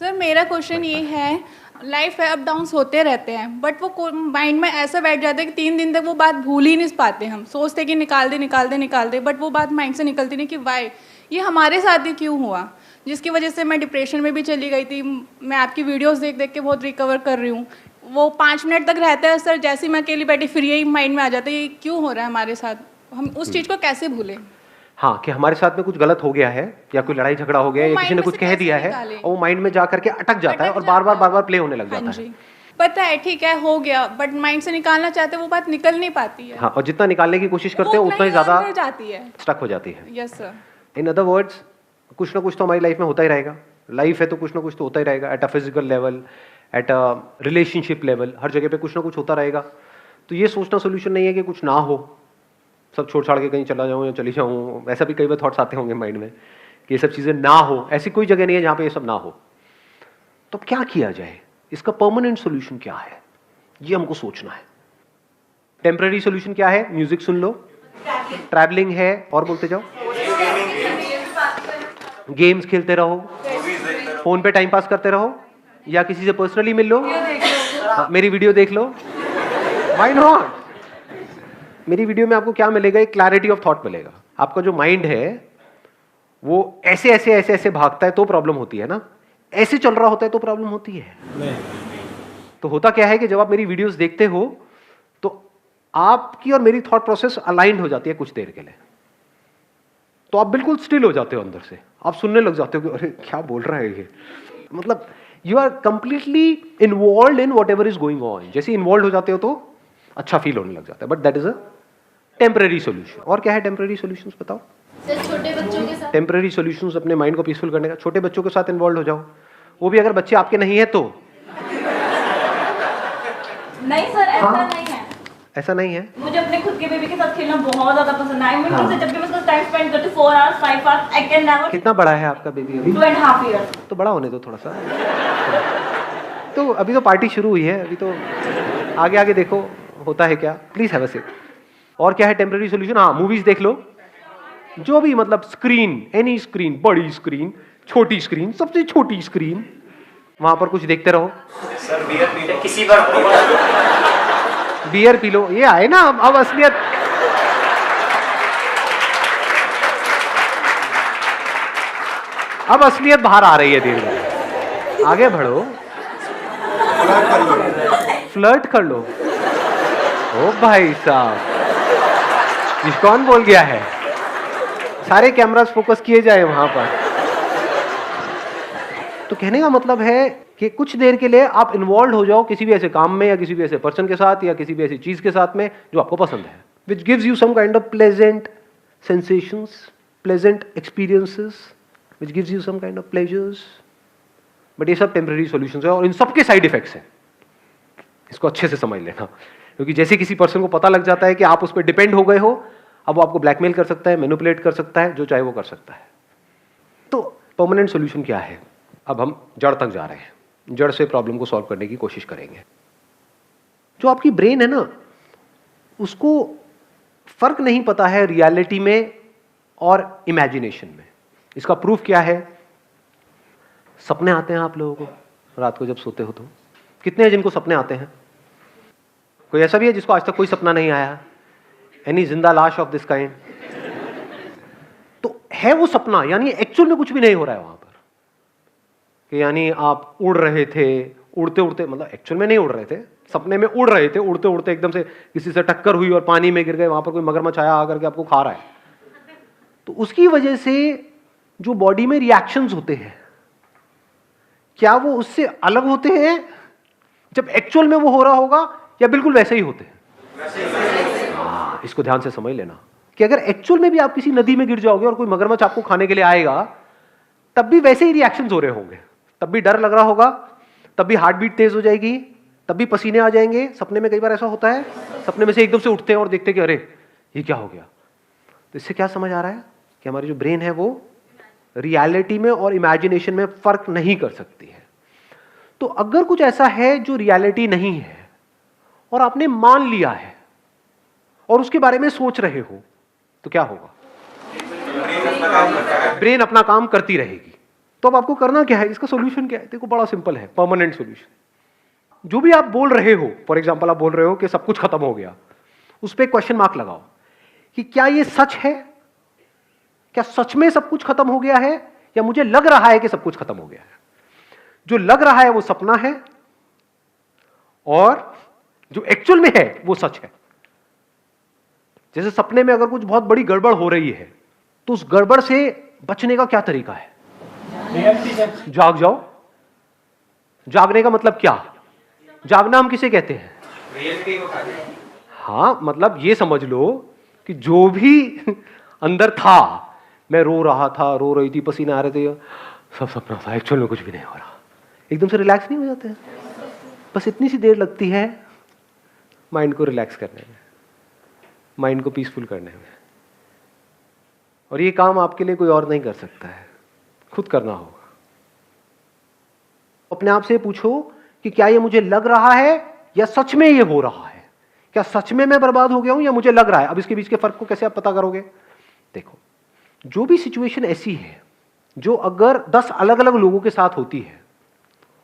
Sir मेरा question ये है, लाइफ है, अप डाउन्स होते रहते हैं, बट वो माइंड में ऐसा बैठ जाता है कि 3 दिन तक वो बात भूल ही नहीं पाते। हम सोचते कि निकाल दे, बट वो बात माइंड से निकलती नहीं कि वाई ये हमारे साथ ही क्यों हुआ, जिसकी वजह से मैं डिप्रेशन में भी चली गई थी। मैं आपकी वीडियोस देख देख के बहुत रिकवर कर रही हूँ। वो 5 मिनट तक रहता है सर, जैसे ही मैं अकेली बैठी फिर यही माइंड में आ जाता है ये क्यों हो रहा है हमारे साथ, हम उस चीज़ को कैसे भूलें। हाँ, कि हमारे साथ में कुछ गलत हो गया है या कोई लड़ाई झगड़ा हो गया है या किसी ने कुछ कह दिया है और वो माइंड में जा करके अटक जाता है और बार बार प्ले होने लग जाता है। पता है ठीक है हो गया, बट माइंड से निकालना चाहते वो बात निकल नहीं पाती है। हाँ, और जितना निकालने की कोशिश करते हैं उतना ही ज्यादा जाती है, स्टक हो जाती है। Yes sir. In other words, कुछ ना कुछ तो हमारी लाइफ में होता ही रहेगा। लाइफ है तो कुछ ना कुछ तो होता ही रहेगा, at a physical level, at a relationship level, हर जगह पे कुछ ना कुछ होता रहेगा। तो ये सोचना सोल्यूशन नहीं है कि कुछ ना हो, सब छोड़ छाड़ के कहीं चला जाऊँ या चली जाऊँ। ऐसा भी कई बार थॉट्स आते होंगे माइंड में कि ये सब चीज़ें ना हो। ऐसी कोई जगह नहीं है जहाँ पे ये सब ना हो। तो क्या किया जाए, इसका परमानेंट सोल्यूशन क्या है, ये हमको सोचना है। टेम्पररी सोल्यूशन क्या है? म्यूजिक सुन लो, ट्रैवलिंग है, और बोलते जाओ, गेम्स खेलते रहो, फोन पे टाइम पास करते रहो, या किसी से पर्सनली मिल लो, मेरी वीडियो देख लो। Why not? मेरी वीडियो में आपको क्या मिलेगा? एक क्लैरिटी ऑफ थॉट मिलेगा। आपका जो माइंड है वो ऐसे ऐसे ऐसे ऐसे भागता है तो प्रॉब्लम होती है ना, ऐसे चल रहा होता है तो प्रॉब्लम होती है। तो होता क्या है कि जब आप मेरी वीडियोस देखते हो तो आपकी और मेरी थॉट प्रोसेस अलाइंड हो जाती है कुछ देर के लिए। तो आप बिल्कुल स्टिल हो जाते हो अंदर से, आप सुनने लग जाते हो कि अरे क्या बोल रहा है ये, मतलब you are completely involve in whatever is going on. जैसे इन्वॉल्व हो जाते हो तो अच्छा फील होने लग जाता है। But that is a temporary solution. और क्या है टेम्पररी सोल्यूशंस बताओ? छोटे बच्चों के साथ टेम्पररी सॉल्यूशंस अपने माइंड को पीसफुल करने का, छोटे बच्चों के साथ इन्वॉल्व हो जाओ। वो भी अगर बच्चे आपके नहीं है तो। नहीं सर, ऐसा नहीं है। ऐसा नहीं है? मुझे अपने खुद के बेबी के साथ खेलना बहुत ज्यादा पसंद है। मुझे जब भी मैं उसका टाइम स्पेंड करती हूँ 4 hours 5 hours, I can never. कितना बड़ा है आपका बेबी अभी? 2.5 years। तो बड़ा होने दो थोड़ा सा। तो अभी तो पार्टी शुरू हुई है, अभी तो आगे आगे देखो होता है क्या। Please have a sip. और क्या है टेम्पररी सॉल्यूशन? हाँ, मूवीज देख लो, जो भी, मतलब स्क्रीन, एनी स्क्रीन, बड़ी स्क्रीन, छोटी स्क्रीन, सबसे छोटी स्क्रीन, वहां पर कुछ देखते रहो। सर बियर पी लो किसी बार, बियर पी लो। ये आए ना अब असलियत। अब असलियत बाहर आ रही है धीरे धीरे। आगे बढ़ो, फ्लर्ट कर लो। ओ भाई साहब, कौन बोल गया है? सारे कैमरास फोकस किए जाए वहां पर। तो कहने का मतलब है कि कुछ देर के लिए आप इन्वॉल्व हो जाओ किसी भी ऐसे काम में या किसी भी ऐसे पर्सन के साथ या किसी भी ऐसी चीज के साथ में जो आपको पसंद है, which gives you some kind of pleasant sensations, pleasant experiences, which gives you some kind of pleasures. But ये सब टेम्पररी सॉल्यूशंस है और इन सबके साइड इफेक्ट्स हैं। इसको अच्छे से समझ लेना, क्योंकि जैसे किसी पर्सन को पता लग जाता है कि आप उस पर डिपेंड हो गए हो, अब वो आपको ब्लैकमेल कर सकता है, मैनिपुलेट कर सकता है, जो चाहे वो कर सकता है। तो परमानेंट सॉल्यूशन क्या है? अब हम जड़ तक जा रहे हैं, जड़ से प्रॉब्लम को सॉल्व करने की कोशिश करेंगे। जो आपकी ब्रेन है ना, उसको फर्क नहीं पता है रियलिटी में और इमेजिनेशन में। इसका प्रूफ क्या है? सपने आते हैं आप लोगों को रात को जब सोते हो तो? कितने हैं जिनको सपने आते हैं? कोई ऐसा भी है जिसको आज तक कोई सपना नहीं आया? एनी जिंदा लाश ऑफ दिस काइंड? तो है वो सपना, यानी एक्चुअल में कुछ भी नहीं हो रहा है वहां पर, कि यानी आप उड़ रहे थे, उड़ते उड़ते, मतलब एक्चुअल में नहीं उड़ रहे थे, सपने में उड़ रहे थे, उड़ते उड़ते एकदम से किसी से टक्कर हुई और पानी में गिर गए, वहां पर कोई मगरमच्छ आया आकर के आपको खा रहा है। तो उसकी वजह से जो बॉडी में रिएक्शंस होते हैं, क्या वो उससे अलग होते हैं जब एक्चुअल में वो हो रहा होगा, या बिल्कुल वैसे ही होते हैं? इसको ध्यान से समझ लेना कि अगर एक्चुअल में भी आप किसी नदी में गिर जाओगे और कोई मगरमच्छ आपको खाने के लिए आएगा, तब भी वैसे ही रिएक्शंस हो रहे होंगे, तब भी डर लग रहा होगा, तब भी हार्ट बीट तेज हो जाएगी, तब भी पसीने आ जाएंगे। सपने में कई बार ऐसा होता है, सपने में से एकदम से उठते हैं और देखते हैं कि अरे ये क्या हो गया। तो इससे क्या समझ आ रहा है कि हमारी जो ब्रेन है वो रियलिटी में और इमेजिनेशन में फर्क नहीं कर सकती है। तो अगर कुछ ऐसा है जो रियलिटी नहीं है और आपने मान लिया है और उसके बारे में सोच रहे हो, तो क्या होगा? ब्रेन अपना काम करती रहेगी। तो अब आपको करना क्या है, इसका सोल्यूशन क्या है? देखो बड़ा सिंपल है, परमानेंट सोल्यूशन। जो भी आप बोल रहे हो, फॉर एग्जाम्पल आप बोल रहे हो कि सब कुछ खत्म हो गया, उस पर क्वेश्चन मार्क लगाओ कि क्या ये सच है? क्या सच में सब कुछ खत्म हो गया है, या मुझे लग रहा है कि सब कुछ खत्म हो गया है? जो लग रहा है वो सपना है, और जो एक्चुअल में है वो सच है। जैसे सपने में अगर कुछ बहुत बड़ी गड़बड़ हो रही है, तो उस गड़बड़ से बचने का क्या तरीका है? जाग जाओ। जागने का मतलब क्या? जागना हम किसे कहते हैं? रियलिटी को खाते हैं। हाँ, मतलब ये समझ लो कि जो भी अंदर था, मैं रो रहा था, रो रही थी, पसीना आ रहे थे, सब सपना था, एक्चुअल में कुछ भी नहीं हो रहा। एकदम से रिलैक्स नहीं हो जाते हैं? बस इतनी सी देर लगती है माइंड को रिलैक्स करने में, माइंड को पीसफुल करने में। और ये काम आपके लिए कोई और नहीं कर सकता है, खुद करना होगा। अपने आप से पूछो कि क्या ये मुझे लग रहा है या सच में ये हो रहा है? क्या सच में मैं बर्बाद हो गया हूं या मुझे लग रहा है? अब इसके बीच के फर्क को कैसे आप पता करोगे? देखो, जो भी सिचुएशन ऐसी है जो अगर 10 अलग अलग लोगों के साथ होती है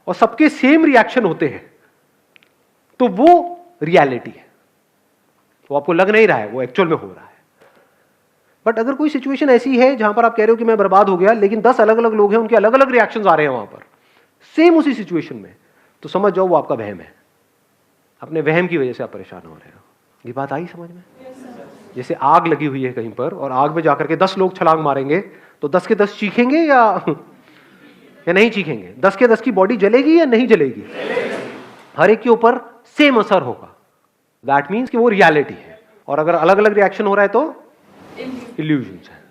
और सबके सेम रिएक्शन होते हैं, तो वो रियलिटी है। वो आपको लग नहीं रहा है, वो एक्चुअल में हो रहा है। बट अगर कोई सिचुएशन ऐसी है जहां पर आप कह रहे हो कि मैं बर्बाद हो गया, लेकिन 10 अलग अलग लोग हैं, उनके अलग अलग रिएक्शंस आ रहे हैं वहां पर सेम उसी सिचुएशन में, तो समझ जाओ वो आपका वहम है। अपने वहम की वजह से आप परेशान हो रहे हो। ये बात आई समझ में? जैसे आग लगी हुई है कहीं पर, और आग में जाकर के 10 लोग छलांग मारेंगे, तो 10 के 10 चीखेंगे या नहीं चीखेंगे? 10 के 10 की बॉडी जलेगी या नहीं जलेगी? हर एक के ऊपर सेम असर होगा। दैट मीन्स कि वो रियलिटी है। और अगर अलग अलग रिएक्शन हो रहा है तो इल्यूजन्स है।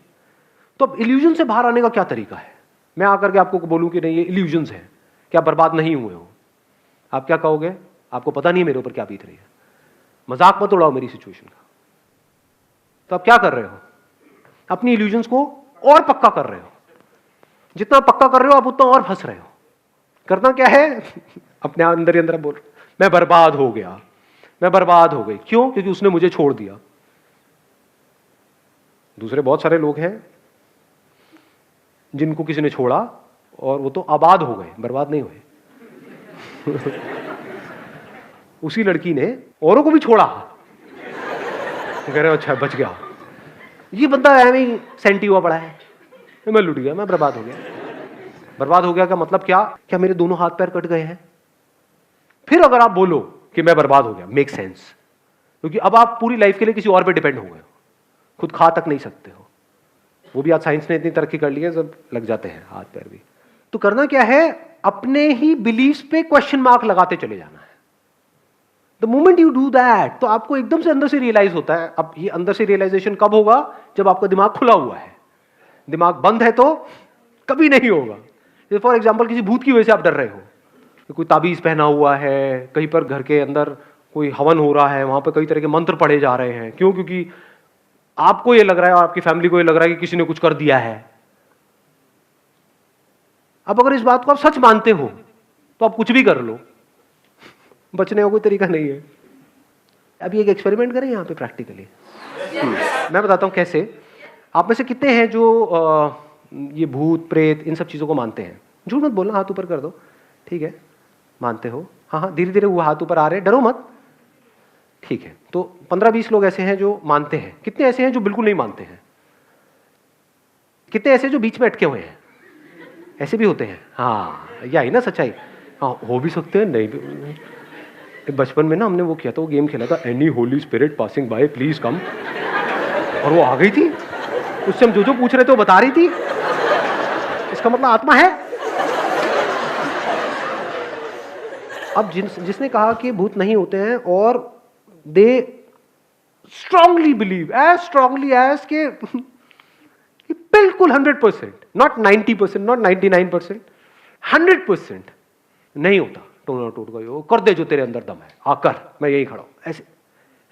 तो अब इल्यूजन से बाहर आने का क्या तरीका है? मैं आकर के आपको बोलूं कि नहीं ये इल्यूजन्स है, क्या बर्बाद नहीं हुए हो, आप क्या कहोगे? आपको पता नहीं है मेरे ऊपर क्या बीत रही है, मजाक मत उड़ाओ मेरी सिचुएशन का। तो आप क्या कर रहे हो? अपनी इल्यूजन्स को और पक्का कर रहे हो। जितना पक्का कर रहे हो आप उतना और फंस रहे हो। करना क्या है? अपने अंदर ही अंदर बोल, मैं बर्बाद हो गया, मैं बर्बाद हो गई। क्यों? क्योंकि उसने मुझे छोड़ दिया। दूसरे बहुत सारे लोग हैं जिनको किसी ने छोड़ा और वो तो आबाद हो गए, बर्बाद नहीं हुए। उसी लड़की ने औरों को भी छोड़ा, कह रहे हो अच्छा बच गया। ये बंदा ऐਵੇਂ ही सेंटी हुआ पड़ा है, मैं लुट गया, मैं बर्बाद हो गया। बर्बाद हो गया का मतलब क्या? क्या मेरे दोनों हाथ पैर कट गए हैं? फिर अगर आप बोलो कि मैं बर्बाद हो गया, मेक सेंस, क्योंकि अब आप पूरी लाइफ के लिए किसी और पे डिपेंड हो गए हो, खुद खा तक नहीं सकते हो। वो भी आज साइंस ने इतनी तरक्की कर ली है, सब लग जाते हैं हाथ पैर भी। तो करना क्या है? अपने ही बिलीफ्स पे क्वेश्चन मार्क लगाते चले जाना है। The moment you do that, तो आपको एकदम से अंदर से रियलाइज होता है। अब ये अंदर से रियलाइजेशन कब होगा? जब आपका दिमाग खुला हुआ है। दिमाग बंद है तो कभी नहीं होगा। जैसे फॉर एग्जाम्पल किसी भूत की वजह से आप डर रहे हो, कोई ताबीज पहना हुआ है, कहीं पर घर के अंदर कोई हवन हो रहा है, वहां पर कई तरह के मंत्र पढ़े जा रहे हैं। क्यों? क्योंकि आपको ये लग रहा है और आपकी फैमिली को ये लग रहा है कि किसी ने कुछ कर दिया है। अब अगर इस बात को आप सच मानते हो तो आप कुछ भी कर लो, बचने का कोई तरीका नहीं है। अभी एक एक्सपेरिमेंट करें यहाँ पे प्रैक्टिकली। मैं बताता हूँ कैसे। आप में से कितने हैं जो ये भूत प्रेत इन सब चीज़ों को मानते हैं? झूठ मत बोलना, हाथ ऊपर कर दो। ठीक है, मानते हो? हाँ हाँ, धीरे धीरे वो हाथ ऊपर आ रहे हैं, डरो मत। ठीक है, तो 15-20 लोग ऐसे हैं जो मानते हैं। कितने ऐसे हैं जो बिल्कुल नहीं मानते हैं? कितने ऐसे जो बीच में अटके हुए हैं? ऐसे भी होते हैं। हाँ, यही ना सच्चाई। हाँ, हो भी सकते हैं, नहीं भी। बचपन में ना हमने वो किया था, वो गेम खेला था, any Holi spirit passing by please come, और वो आ गई थी। उससे हम जो पूछ रहे थे वो बता रही थी। इसका मतलब आत्मा है। अब जिसने कहा कि भूत नहीं होते हैं, और they strongly believe, as strongly as के बिल्कुल 100%, नॉट 90%, नॉट 99%, 100% नहीं होता। टोना टूट गई हो, कर दे जो तेरे अंदर दम है, आकर मैं यही खड़ा हूं। ऐसे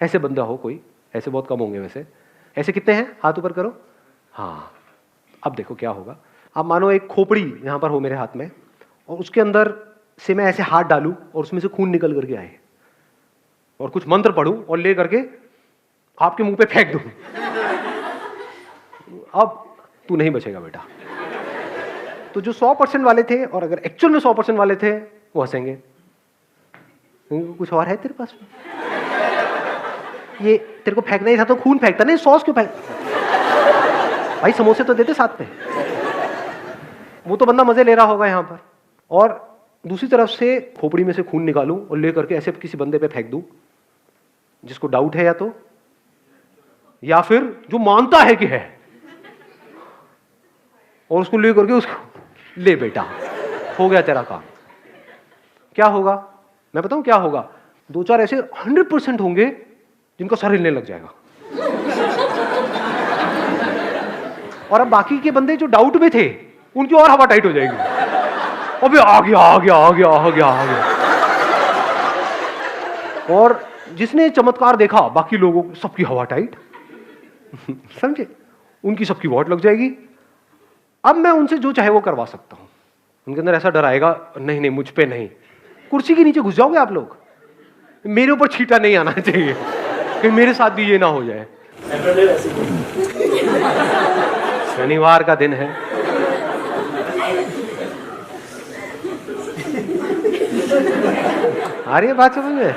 ऐसे बंदा हो कोई? ऐसे बहुत कम होंगे वैसे। ऐसे कितने हैं? हाथ ऊपर करो। हाँ, अब देखो क्या होगा। अब मानो एक खोपड़ी यहां पर हो मेरे हाथ में, और उसके अंदर से मैं ऐसे हाथ डालूं और उसमें से खून निकल करके आए, और कुछ मंत्र पढ़ूं और ले करके आपके मुंह पे फेंक दूं। अब तू नहीं बचेगा बेटा। तो जो 100% वाले थे और अगर एक्चुअल में 100% वाले थे वो हंसेंगे, कुछ और है तेरे पास में? ये तेरे को फेंकना ही था तो खून फेंकता, नहीं सॉस क्यों फेंक? भाई समोसे तो देते साथ में। वो तो बंदा मजे ले रहा होगा यहाँ पर, और दूसरी तरफ से खोपड़ी में से खून निकालूं और ले करके ऐसे किसी बंदे पे फेंक दूं जिसको डाउट है या फिर जो मानता है कि है, और उसको ले करके उसको ले बेटा हो गया तेरा काम। क्या होगा मैं बताऊं क्या होगा? 2-4 ऐसे 100% होंगे जिनका सर हिलने लग जाएगा, और अब बाकी के बंदे जो डाउट में थे उनकी और हवा टाइट हो जाएगी। अबे आ गया आ गया आ गया आ गया आ गया। और जिसने चमत्कार देखा बाकी लोगों सबकी हवा टाइट समझे, उनकी सबकी वॉट लग जाएगी। अब मैं उनसे जो चाहे वो करवा सकता हूं। उनके अंदर ऐसा डर आएगा, नहीं नहीं मुझ पे नहीं। कुर्सी के नीचे घुस जाओगे आप लोग, मेरे ऊपर छींटा नहीं आना चाहिए कि मेरे साथ भी ये ना हो जाए। शनिवार का दिन है, आ रही है बात समझ में?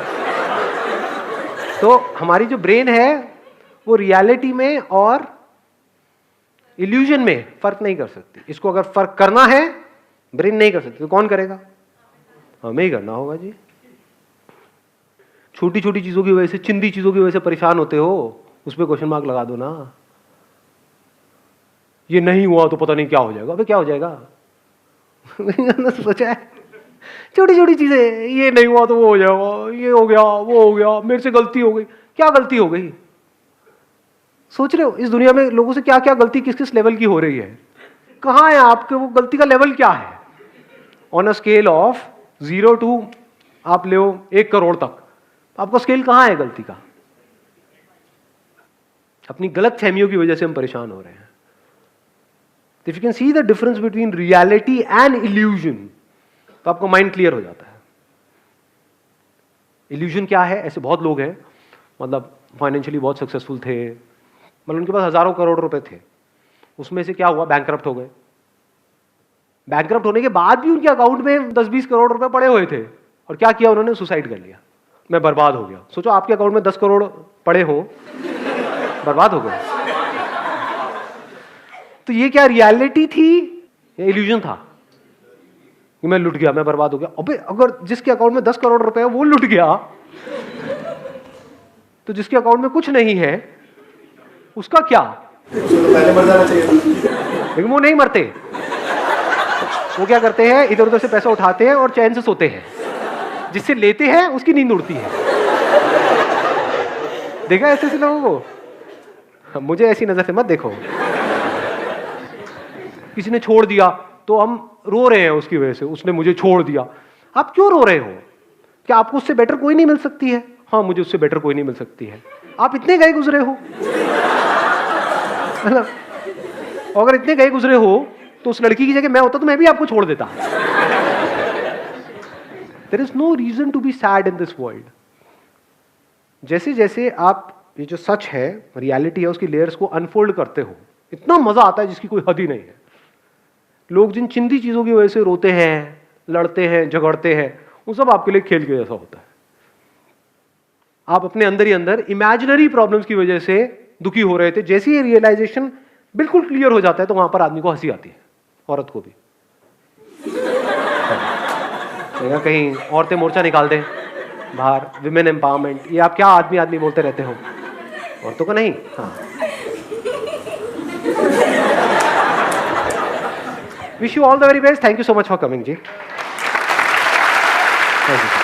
तो हमारी जो ब्रेन है वो रियलिटी में और इल्यूजन में फर्क नहीं कर सकती। इसको अगर फर्क करना है ब्रेन नहीं कर सकती तो कौन करेगा? हमें ही करना होगा जी। छोटी छोटी चीजों की वजह से, चिंदी चीजों की वजह से परेशान होते हो, उस पर क्वेश्चन मार्क लगा दो ना। ये नहीं हुआ तो पता नहीं क्या हो जाएगा। अबे क्या हो जाएगा? सोचा है छोटी छोटी चीजें, ये नहीं हुआ तो वो हो जाएगा, ये हो गया वो हो गया, मेरे से गलती हो गई। क्या गलती हो गई? सोच रहे हो इस दुनिया में लोगों से क्या क्या गलती किस किस लेवल की हो रही है? कहाँ है आपके वो गलती का लेवल क्या है? On a scale of 0 to आप ले 1 करोड़ तक, आपका स्केल कहाँ है गलती का? अपनी गलत फहमियों की वजह से हम परेशान हो रहे हैं। If you can see the difference between reality and illusion, तो आपका माइंड क्लियर हो जाता है। इल्यूजन क्या है? ऐसे बहुत लोग हैं, मतलब फाइनेंशियली बहुत सक्सेसफुल थे, मतलब उनके पास हजारों करोड़ रुपए थे, उसमें से क्या हुआ? बैंकरप्ट हो गए। बैंकरप्ट होने के बाद भी उनके अकाउंट में 10-20 करोड़ रुपए पड़े हुए थे, और क्या किया उन्होंने? सुसाइड कर लिया। मैं बर्बाद हो गया। सोचो आपके अकाउंट में 10 करोड़ पड़े हो, बर्बाद हो गए। तो ये क्या रियलिटी थी या इल्यूजन था कि मैं लुट गया, मैं बर्बाद हो गया? अबे अगर जिसके अकाउंट में 10 करोड़ रुपए है वो लुट गया, तो जिसके अकाउंट में कुछ नहीं है उसका क्या? पहले मर जाना चाहिए। लेकिन वो नहीं मरते। वो क्या करते हैं? इधर उधर से पैसा उठाते हैं और चैन से सोते हैं। जिससे लेते हैं उसकी नींद उड़ती है। देखा ऐसे ऐसे लोगों को? मुझे ऐसी नजर से मत देखो। किसी ने छोड़ दिया तो हम रो रहे हैं उसकी वजह से, उसने मुझे छोड़ दिया। आप क्यों रो रहे हो? क्या आपको उससे बेटर कोई नहीं मिल सकती है? हाँ, मुझे उससे बेटर कोई नहीं मिल सकती है। आप इतने गए गुजरे हो, मतलब अगर इतने गए गुजरे हो तो उस लड़की की जगह मैं होता तो मैं भी आपको छोड़ देता। There is no reason to be sad in this world. जैसे जैसे आप ये जो सच है, रियलिटी है, उसकी लेयर्स को अनफोल्ड करते हो, इतना मजा आता है जिसकी कोई हद ही नहीं है। लोग जिन चिंदी चीजों की वजह से रोते हैं, लड़ते हैं, झगड़ते हैं, वो सब आपके लिए खेल के जैसा होता है। आप अपने अंदर ही अंदर इमेजिनरी प्रॉब्लम्स की वजह से दुखी हो रहे थे। जैसे ही रियलाइजेशन बिल्कुल क्लियर हो जाता है तो वहां पर आदमी को हंसी आती है, औरत को भी। कहीं औरतें मोर्चा निकाल दें बाहर, विमेन एम्पावरमेंट, ये आप क्या आदमी आदमी बोलते रहते हो, औरतों को नहीं। हाँ, wish you all the very best. Thank you so much for coming जी। Thank you.